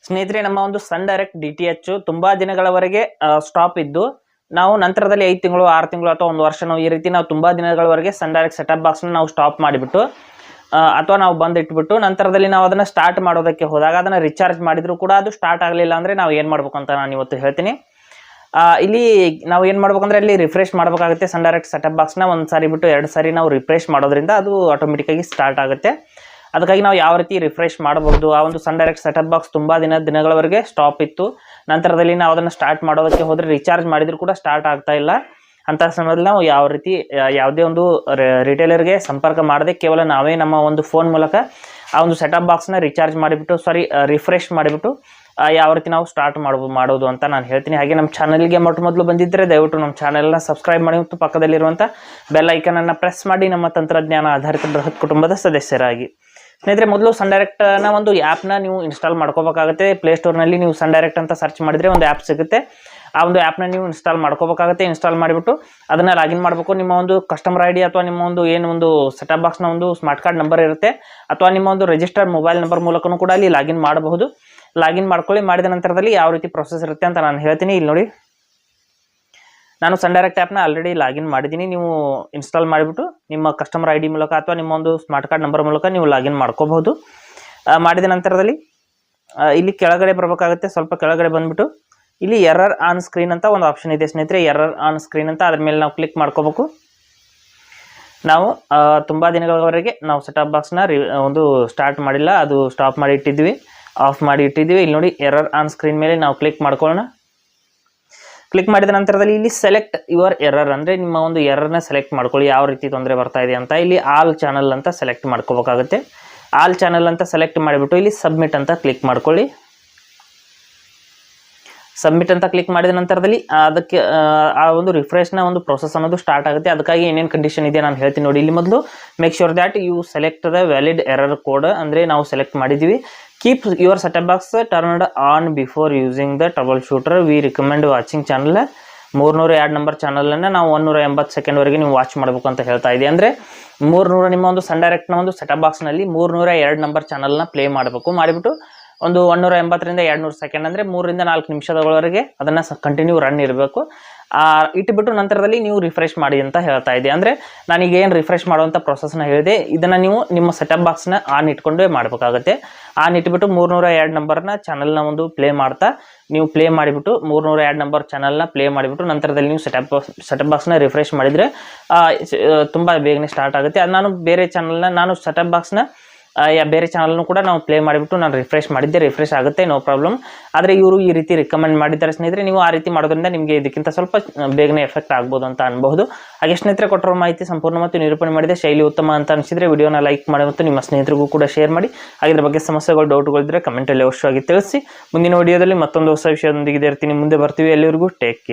ಸ್ನೇಹಿತರೆ, ನಮ್ಮ ಒಂದು ಸನ್ ಡೈರೆಕ್ಟ್ DTH ತುಂಬಾ ದಿನಗಳವರೆಗೆ ಸ್ಟಾಪ್ ಇದ್ದು, ನಾವು ನಂತರದಲ್ಲಿ 5 ತಿಂಗಳು 6 ತಿಂಗಳು ಅಥವಾ 1 ವರ್ಷ ನಾವು ಈ ರೀತಿ ನಾವು ತುಂಬಾ ದಿನಗಳವರೆಗೆ ಸನ್ ಡೈರೆಕ್ಟ್ ಸೆಟಪ್ ಬಾಕ್ಸ್ನ ನಾವು ಸ್ಟಾಪ್ ಮಾಡಿಬಿಟ್ಟು ಅಥವಾ ನಾವು ಬಂದು ಇಟ್ಬಿಟ್ಟು ನಂತರದಲ್ಲಿ ನಾವು ಅದನ್ನ ಸ್ಟಾರ್ಟ್ ಮಾಡೋದಕ್ಕೆ ಹೋದಾಗ ಅದನ್ನ ರಿಚಾರ್ಜ್ ಮಾಡಿದ್ರು ಕೂಡ ಅದು ಸ್ಟಾರ್ಟ್ ಆಗಲಿಲ್ಲ ಅಂದ್ರೆ ನಾವು ಏನು ಮಾಡಬೇಕು ಅಂತ ನಾನು ಇವತ್ತು ಹೇಳ್ತೀನಿ. ಇಲ್ಲಿ ನಾವು ಏನು ಮಾಡಬೇಕಂದ್ರೆ ಇಲ್ಲಿ ರಿಫ್ರೆಶ್ ಮಾಡಬೇಕಾಗುತ್ತೆ. ಸನ್ ಡೈರೆಕ್ಟ್ ಸೆಟಪ್ ಬಾಕ್ಸ್ನ ಒಂದು ಸಾರಿ ಬಿಟ್ಟು 2 ಸಾರಿ ನಾವು ರಿಫ್ರೆಶ್ ಮಾಡೋದ್ರಿಂದ ಅದು ಆಟೋಮೆಟಿಕ್ಕಾಗಿ ಸ್ಟಾರ್ಟ್ ಆಗುತ್ತೆ. ಅದಕ್ಕಾಗಿ ನಾವು ಯಾವ ರೀತಿ ರಿಫ್ರೆಶ್ ಮಾಡಬಹುದು, ಆ ಒಂದು ಸನ್ ಡೈರೆಕ್ಟ್ ಸೆಟಪ್ ಬಾಕ್ಸ್ ತುಂಬಾ ದಿನಗಳವರೆಗೆ ಸ್ಟಾಪ್ ಇತ್ತು, ನಂತರದಲ್ಲಿ ನಾವು ಅದನ್ನು ಸ್ಟಾರ್ಟ್ ಮಾಡೋದಕ್ಕೆ ಹೋದರೆ ರಿಚಾರ್ಜ್ ಮಾಡಿದ್ರು ಕೂಡ ಸ್ಟಾರ್ಟ್ ಆಗ್ತಾ ಇಲ್ಲ ಅಂತ ಸಮಯದಲ್ಲಿ ನಾವು ಯಾವ ರೀತಿ ಯಾವುದೇ ಒಂದು ರಿಟೇಲರ್ಗೆ ಸಂಪರ್ಕ ಮಾಡದೆ ಕೇವಲ ನಾವೇ ನಮ್ಮ ಒಂದು ಫೋನ್ ಮೂಲಕ ಆ ಒಂದು ಸೆಟಪ್ ಬಾಕ್ಸ್ನ ರಿಚಾರ್ಜ್ ಮಾಡಿಬಿಟ್ಟು ರಿಫ್ರೆಶ್ ಮಾಡಿಬಿಟ್ಟು ಯಾವ ರೀತಿ ನಾವು ಸ್ಟಾರ್ಟ್ ಮಾಡೋದು ಅಂತ ನಾನು ಹೇಳ್ತೀನಿ. ಹಾಗೆ ನಮ್ಮ ಚಾನಲ್ಗೆ ಮೊದಲು ಬಂದಿದ್ದರೆ ದಯವಿಟ್ಟು ನಮ್ಮ ಚಾನೆಲ್ನ ಸಬ್ಸ್ಕ್ರೈಬ್ ಮಾಡಿ ಮತ್ತು ಪಕ್ಕದಲ್ಲಿರುವಂಥ ಬೆಲ್ ಐಕನನ್ನು ಪ್ರೆಸ್ ಮಾಡಿ ನಮ್ಮ ತಂತ್ರಜ್ಞಾನ ಆಧಾರಿತ ಬೃಹತ್ ಕುಟುಂಬದ ಸದಸ್ಯರಾಗಿ. ಸ್ನೇಹಿತರೆ, ಮೊದಲು ಸನ್ ಡೈರೆಕ್ಟ್ನ ಒಂದು ಆ್ಯಪ್ನ ನೀವು ಇನ್ಸ್ಟಾಲ್ ಮಾಡ್ಕೋಬೇಕಾಗುತ್ತೆ. ಪ್ಲೇಸ್ಟೋರ್ನಲ್ಲಿ ನೀವು ಸನ್ ಡೈರೆಕ್ಟ್ ಅಂತ ಸರ್ಚ್ ಮಾಡಿದರೆ ಒಂದು ಆ್ಯಪ್ ಸಿಗುತ್ತೆ. ಆ ಒಂದು ಆ್ಯಪ್ನ ನೀವು ಇನ್ಸ್ಟಾಲ್ ಮಾಡ್ಕೋಬೇಕಾಗುತ್ತೆ. ಇನ್ಸ್ಟಾಲ್ ಮಾಡಿಬಿಟ್ಟು ಅದನ್ನು ಲಾಗಿನ್ ಮಾಡಬೇಕು. ನಿಮ್ಮ ಒಂದು ಕಸ್ಟಮರ್ ID ಅಥವಾ ನಿಮ್ಮ ಒಂದು ಏನು ಒಂದು ಸೆಟಪ್ ಬಾಕ್ಸ್ನ ಒಂದು ಸ್ಮಾರ್ಟ್ ಕಾರ್ಡ್ ನಂಬರ್ ಇರುತ್ತೆ ಅಥವಾ ನಿಮ್ಮ ಒಂದು ರಿಜಿಸ್ಟರ್ಡ್ ಮೊಬೈಲ್ ನಂಬರ್ ಮೂಲಕನೂ ಕೂಡ ಅಲ್ಲಿ ಲಾಗಿನ್ ಮಾಡಬಹುದು. ಲಾಗಿನ್ ಮಾಡ್ಕೊಳ್ಳಿ. ಮಾಡಿದ ನಂತರದಲ್ಲಿ ಯಾವ ರೀತಿ ಪ್ರೊಸೆಸ್ ಇರುತ್ತೆ ಅಂತ ನಾನು ಹೇಳ್ತೀನಿ. ಇಲ್ಲಿ ನೋಡಿ, ನಾನು ಸನ್ ಡೈರೆಕ್ಟ್ ಆ್ಯಪ್ನ ಆಲ್ರೆಡಿ ಲಾಗಿನ್ ಮಾಡಿದ್ದೀನಿ. ನೀವು ಇನ್ಸ್ಟಾಲ್ ಮಾಡಿಬಿಟ್ಟು ನಿಮ್ಮ ಕಸ್ಟಮರ್ ID ಮೂಲಕ ಅಥವಾ ನಿಮ್ಮ ಒಂದು ಸ್ಮಾರ್ಟ್ ಕಾರ್ಡ್ ನಂಬರ್ ಮೂಲಕ ನೀವು ಲಾಗಿನ್ ಮಾಡ್ಕೋಬಹುದು. ಮಾಡಿದ ನಂತರದಲ್ಲಿ ಇಲ್ಲಿ ಕೆಳಗಡೆ ಬರಬೇಕಾಗುತ್ತೆ. ಸ್ವಲ್ಪ ಕೆಳಗಡೆ ಬಂದುಬಿಟ್ಟು ಇಲ್ಲಿ ಎರರ್ ಆನ್ ಸ್ಕ್ರೀನ್ ಅಂತ ಒಂದು ಆಪ್ಷನ್ ಇದೆ ಸ್ನೇಹಿತರೆ. ಎರರ್ ಆನ್ ಸ್ಕ್ರೀನ್ ಅಂತ ಅದ್ರ ಮೇಲೆ ನಾವು ಕ್ಲಿಕ್ ಮಾಡ್ಕೋಬೇಕು. ನಾವು ತುಂಬ ದಿನಗಳವರೆಗೆ ನಾವು ಸೆಟಪ್ ಬಾಕ್ಸ್ನ ಒಂದು ಸ್ಟಾರ್ಟ್ ಮಾಡಿಲ್ಲ, ಅದು ಸ್ಟಾಪ್ ಮಾಡಿ ಇಟ್ಟಿದ್ವಿ, ಆಫ್ ಮಾಡಿ ಇಟ್ಟಿದ್ವಿ. ಇಲ್ಲಿ ನೋಡಿ, ಎರರ್ ಆನ್ ಸ್ಕ್ರೀನ್ ಮೇಲೆ ನಾವು ಕ್ಲಿಕ್ ಮಾಡ್ಕೊಳ್ಳೋಣ. ಕ್ಲಿಕ್ ಮಾಡಿದ ನಂತರದಲ್ಲಿ ಇಲ್ಲಿ ಸೆಲೆಕ್ಟ್ ಯುವರ್ ಎರರ್ ಅಂದರೆ ನಿಮ್ಮ ಒಂದು ಎರರ್ನ ಸೆಲೆಕ್ಟ್ ಮಾಡ್ಕೊಳ್ಳಿ, ಯಾವ ರೀತಿ ತೊಂದರೆ ಬರ್ತಾ ಇದೆ ಅಂತ. ಇಲ್ಲಿ ಆಲ್ ಚಾನಲ್ ಅಂತ ಸೆಲೆಕ್ಟ್ ಮಾಡ್ಕೋಬೇಕಾಗುತ್ತೆ. ಆಲ್ ಚಾನಲ್ ಅಂತ ಸೆಲೆಕ್ಟ್ ಮಾಡಿಬಿಟ್ಟು ಇಲ್ಲಿ ಸಬ್ಮಿಟ್ ಅಂತ ಕ್ಲಿಕ್ ಮಾಡ್ಕೊಳ್ಳಿ. ಸಬ್ಮಿಟ್ ಅಂತ ಕ್ಲಿಕ್ ಮಾಡಿದ ನಂತರದಲ್ಲಿ ಅದಕ್ಕೆ ಆ ಒಂದು ರಿಫ್ರೆಶ್ನ ಒಂದು ಪ್ರೊಸೆಸ್ ಅನ್ನೋದು ಸ್ಟಾರ್ಟ್ ಆಗುತ್ತೆ. ಅದಕ್ಕಾಗಿ ಏನೇನು ಕಂಡೀಷನ್ ಇದೆ ನಾನು ಹೇಳ್ತೀನಿ ನೋಡಿ. ಇಲ್ಲಿ ಮೊದಲು make sure that you select the valid error code, ಅಂದರೆ ನಾವು ಸೆಲೆಕ್ಟ್ ಮಾಡಿದ್ದೀವಿ. Keep your setup box turned on before using the troubleshooter. We recommend watching channel 302 number ಚಾನಲನ್ನು ನಾವು 180 ಸೆಕೆಂಡ್ವರೆಗೆ ನೀವು ವಾಚ್ ಮಾಡಬೇಕು ಅಂತ ಹೇಳ್ತಾ ಇದೆ. ಅಂದರೆ 300 ನಿಮ್ಮ ಒಂದು ಸನ್ ಡೈರೆಕ್ಟ್ನ ಒಂದು ಸೆಟಪ್ ಬಾಕ್ಸ್ನಲ್ಲಿ 302 ನಂಬರ್ ಚಾನಲ್ನ ಪ್ಲೇ ಮಾಡಬೇಕು. ಮಾಡಿಬಿಟ್ಟು ಒಂದು 180ರಿಂದ 200 ಸೆಕೆಂಡ್ ಅಂದರೆ 3 ರಿಂದ 4 ನಿಮಿಷದವರೆಗೆ ಅದನ್ನು ಕಂಟಿನ್ಯೂ ರನ್ ಇರಬೇಕು. ಇಟ್ಬಿಟ್ಟು ನಂತರದಲ್ಲಿ ನೀವು ರಿಫ್ರೆಶ್ ಮಾಡಿ ಅಂತ ಹೇಳ್ತಾ ಇದೆ. ಅಂದರೆ ನಾನೀಗ ಏನು ರಿಫ್ರೆಶ್ ಮಾಡುವಂಥ ಪ್ರೊಸೆಸ್ನ ಹೇಳಿದೆ, ಇದನ್ನು ನೀವು ನಿಮ್ಮ ಸೆಟಪ್ ಬಾಕ್ಸ್ನ ಆನ್ ಇಟ್ಕೊಂಡೇ ಮಾಡಬೇಕಾಗುತ್ತೆ. ಆನ್ ಇಟ್ಬಿಟ್ಟು 302 ನಂಬರ್ನ ಚಾನಲ್ನ ಒಂದು ಪ್ಲೇ ಮಾಡ್ತಾ ನೀವು ಪ್ಲೇ ಮಾಡಿಬಿಟ್ಟು 302 ನಂಬರ್ ಚಾನಲ್ನ ಪ್ಲೇ ಮಾಡಿಬಿಟ್ಟು ನಂತರದಲ್ಲಿ ನೀವು ಸೆಟಪ್ ಬಾಕ್ಸ್ನ ರಿಫ್ರೆಶ್ ಮಾಡಿದರೆ ತುಂಬ ಬೇಗನೆ ಸ್ಟಾರ್ಟ್ ಆಗುತ್ತೆ. ಅದು ನಾನು ಬೇರೆ ಚಾನಲ್ನ ನಾನು ಸೆಟಪ್ ಬಾಕ್ಸ್ನ ಬೇರೆ ಚಾನಲ್ನು ಕೂಡ ನಾವು ಪ್ಲೇ ಮಾಡಿಬಿಟ್ಟು ನಾನು ರಿಫ್ರೆಶ್ ಮಾಡಿದ್ದೆ, ರಿಫ್ರೆಶ್ ಆಗುತ್ತೆ, ನೋ ಪ್ರಾಬ್ಲಮ್. ಆದರೆ ಇವರು ಈ ರೀತಿ ರಿಕಮೆಂಡ್ ಮಾಡಿದ್ದಾರೆ ಸ್ನೇಹಿತರೆ. ನೀವು ಆ ರೀತಿ ಮಾಡೋದ್ರಿಂದ ನಿಮಗೆ ಇದಕ್ಕಿಂತ ಸ್ವಲ್ಪ ಬೇಗನೆ ಎಫೆಕ್ಟ್ ಆಗ್ಬೋದು ಅಂತ ಅನ್ಬಹುದು. ಹಾಗೆ ಸ್ನೇಹಿತರೆ, ಕೊಟ್ಟಿರೋ ಮಾಹಿತಿ ಸಂಪೂರ್ಣ ಮತ್ತು ನಿರೂಪಣೆ ಮಾಡಿದೆ, ಶೈಲಿ ಉತ್ತಮ ಅಂತ ಅನಿಸಿದರೆ ವಿಡಿಯೋನ ಲೈಕ್ ಮಾಡಿ ಮತ್ತು ನಿಮ್ಮ ಸ್ನೇಹಿತರಿಗೂ ಕೂಡ ಶೇರ್ ಮಾಡಿ. ಹಾಗೆ ಇದ್ರ ಬಗ್ಗೆ ಸಮಸ್ಯೆಗಳು ಡೌಟ್ಗಳಿದ್ದರೆ ಕಮೆಂಟಲ್ಲಿ ಅವಶ್ಯವಾಗಿ ತಿಳಿಸಿ. ಮುಂದಿನ ವಿಡಿಯೋದಲ್ಲಿ ಮತ್ತೊಂದು ಹೊಸ ವಿಷಯದೊಂದಿಗೆ ಇರ್ತೀನಿ, ಮುಂದೆ ಬರ್ತೀವಿ. ಎಲ್ಲರಿಗೂ ಟೇಕ್ ಕೇರ್.